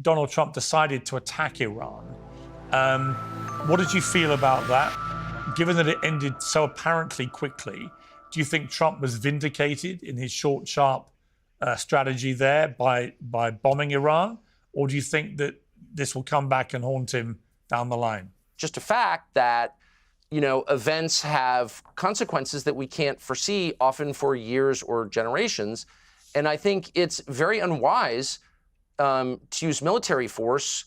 Donald Trump decided to attack Iran. What did you feel about that? Given that it ended so apparently quickly, do you think Trump was vindicated in his short, sharp strategy there by bombing Iran? Or do you think that this will come back and haunt him down the line? Just a fact that, events have consequences that we can't foresee, often for years or generations. And I think it's very unwise to use military force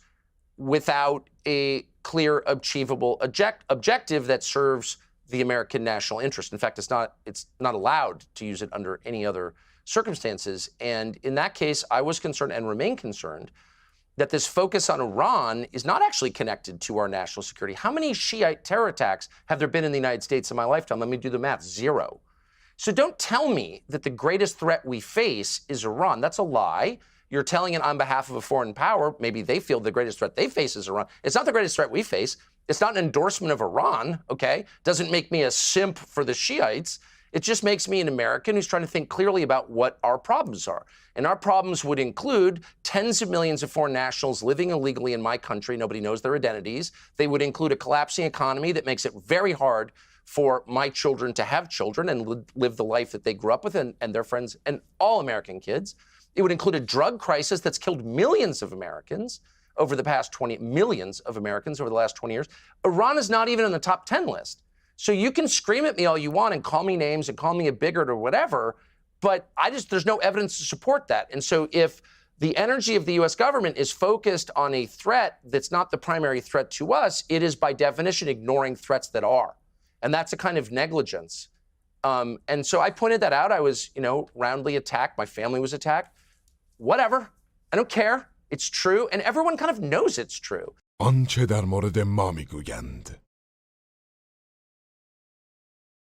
without a clear, achievable objective that serves the American national interest. In fact, it's not allowed to use it under any other circumstances. And in that case, I was concerned and remain concerned that this focus on Iran is not actually connected to our national security. How many Shiite terror attacks have there been in the United States in my lifetime? Let me do the math. 0. So don't tell me that the greatest threat we face is Iran. That's a lie. You're telling it on behalf of a foreign power. Maybe they feel the greatest threat they face is Iran. It's not the greatest threat we face. It's not an endorsement of Iran, okay? Doesn't make me a simp for the Shiites. It just makes me an American who's trying to think clearly about what our problems are. And our problems would include tens of millions of foreign nationals living illegally in my country. Nobody knows their identities. They would include a collapsing economy that makes it very hard for my children to have children and live the life that they grew up with and their friends and all American kids. It would include a drug crisis that's killed millions of Americans over the past 20, millions of Americans over the last 20 years. Iran is not even on the top 10 list. So you can scream at me all you want and call me names and call me a bigot or whatever, but there's no evidence to support that. And so if the energy of the U.S. government is focused on a threat that's not the primary threat to us, it is by definition ignoring threats that are. And that's a kind of negligence. And so I pointed that out. I was, roundly attacked. My family was attacked. Whatever. I don't care. It's true. And everyone kind of knows it's true. آنچه در مورد ما میگویند